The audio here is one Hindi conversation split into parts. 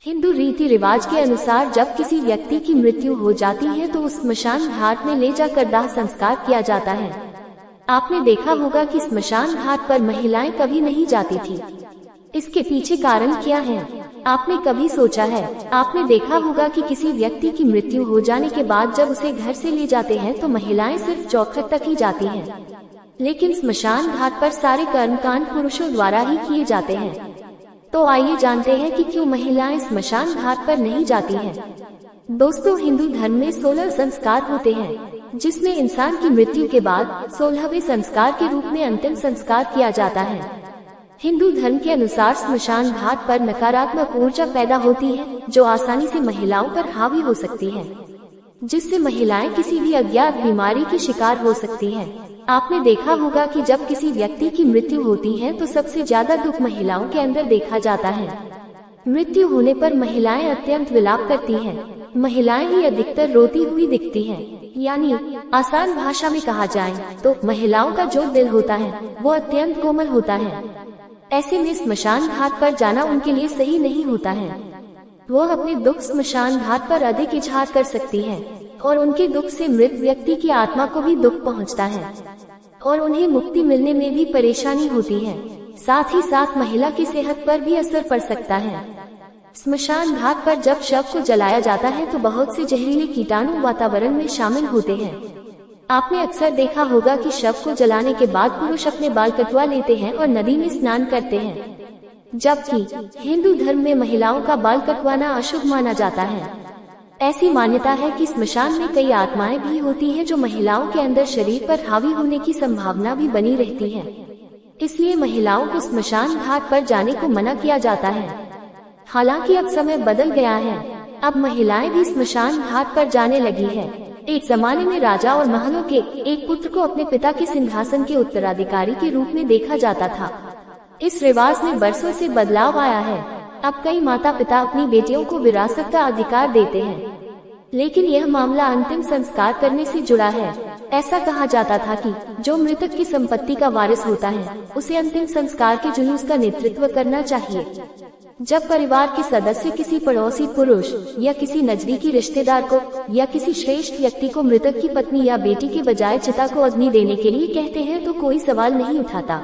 हिंदू रीति रिवाज के अनुसार जब किसी व्यक्ति की मृत्यु हो जाती है तो उस स्मशान घाट में ले जाकर दाह संस्कार किया जाता है। आपने देखा होगा कि स्मशान घाट पर महिलाएं कभी नहीं जाती थी। इसके पीछे कारण क्या है? आपने कभी सोचा है? आपने देखा होगा कि किसी व्यक्ति की मृत्यु हो जाने के बाद जब उसे घर से ले जाते हैं तो महिलाएं सिर्फ चौखट तक ही जाती हैं, लेकिन स्मशान घाट पर सारे कर्मकांड पुरुषों द्वारा ही किए जाते हैं। तो आइए जानते हैं कि क्यों महिलाएं स्मशान घाट पर नहीं जाती हैं। दोस्तों, हिंदू धर्म में 16 संस्कार होते हैं, जिसमें इंसान की मृत्यु के बाद 16वें संस्कार के रूप में अंतिम संस्कार किया जाता है। हिंदू धर्म के अनुसार स्मशान घाट पर नकारात्मक ऊर्जा पैदा होती है, जो आसानी से महिलाओं पर हावी हो सकती है, जिससे महिलाएं किसी भी अज्ञात बीमारी की शिकार हो सकती हैं। आपने देखा होगा कि जब किसी व्यक्ति की मृत्यु होती है तो सबसे ज्यादा दुख महिलाओं के अंदर देखा जाता है। मृत्यु होने पर महिलाएं अत्यंत विलाप करती हैं। महिलाएं ही अधिकतर रोती हुई दिखती हैं। यानी आसान भाषा में कहा जाए तो महिलाओं का जो दिल होता है वो अत्यंत कोमल होता है। ऐसे में स्मशान घाट पर जाना उनके लिए सही नहीं होता है। वो अपने दुख स्मशान घाट पर अधिक इजहार कर सकती है और उनके दुख से मृत व्यक्ति की आत्मा को भी दुख पहुंचता है और उन्हें मुक्ति मिलने में भी परेशानी होती है। साथ ही साथ महिला की सेहत पर भी असर पड़ सकता है। स्मशान घाट पर जब शव को जलाया जाता है तो बहुत से जहरीले कीटाणु वातावरण में शामिल होते हैं। आपने अक्सर देखा होगा कि शव को जलाने के बाद पुरुष अपने बाल कटवा लेते हैं और नदी में स्नान करते हैं, जबकि हिंदू धर्म में महिलाओं का बाल कटवाना अशुभ माना जाता है। ऐसी मान्यता है कि स्मशान में कई आत्माएं भी होती हैं जो महिलाओं के अंदर शरीर पर हावी होने की संभावना भी बनी रहती है। इसलिए महिलाओं को स्मशान घाट पर जाने को मना किया जाता है। हालांकि अब समय बदल गया है, अब महिलाएं भी स्मशान घाट पर जाने लगी है। एक जमाने में राजा और महलों के एक पुत्र को अपने पिता के सिंहासन के उत्तराधिकारी के रूप में देखा जाता था। इस रिवाज में बरसों से बदलाव आया है। अब कई माता पिता अपनी बेटियों को विरासत का अधिकार देते हैं, लेकिन यह मामला अंतिम संस्कार करने से जुड़ा है। ऐसा कहा जाता था कि जो मृतक की संपत्ति का वारिस होता है उसे अंतिम संस्कार के जुलूस का नेतृत्व करना चाहिए। जब परिवार के सदस्य किसी पड़ोसी पुरुष या किसी नजदीकी रिश्तेदार को या किसी श्रेष्ठ व्यक्ति को मृतक की पत्नी या बेटी के बजाय चिता को अग्नि देने के लिए कहते हैं तो कोई सवाल नहीं उठाता।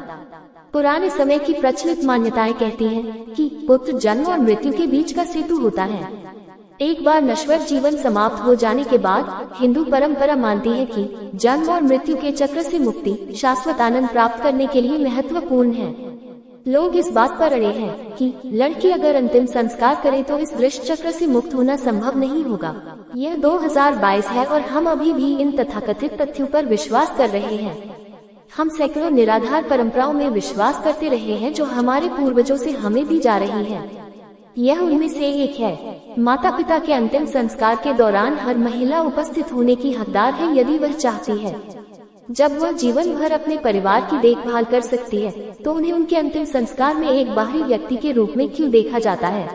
पुराने समय की प्रचलित मान्यताएं कहती हैं कि पुत्र जन्म और मृत्यु के बीच का सेतु होता है। एक बार नश्वर जीवन समाप्त हो जाने के बाद हिंदू परंपरा मानती है कि जन्म और मृत्यु के चक्र से मुक्ति शाश्वत आनंद प्राप्त करने के लिए महत्वपूर्ण है। लोग इस बात पर अड़े हैं कि लड़की अगर अंतिम संस्कार करे तो इस दृश्य चक्र से मुक्त होना संभव नहीं होगा। यह 2022 है और हम अभी भी इन तथाकथित तथ्यों पर विश्वास कर रहे हैं। हम सैकड़ों निराधार परंपराओं में विश्वास करते रहे हैं जो हमारे पूर्वजों से हमें दी जा रही है। यह उनमें से एक है। माता पिता के अंतिम संस्कार के दौरान हर महिला उपस्थित होने की हकदार है यदि वह चाहती है। जब वह जीवन भर अपने परिवार की देखभाल कर सकती है तो उन्हें उनके अंतिम संस्कार में एक बाहरी व्यक्ति के रूप में क्यों देखा जाता है?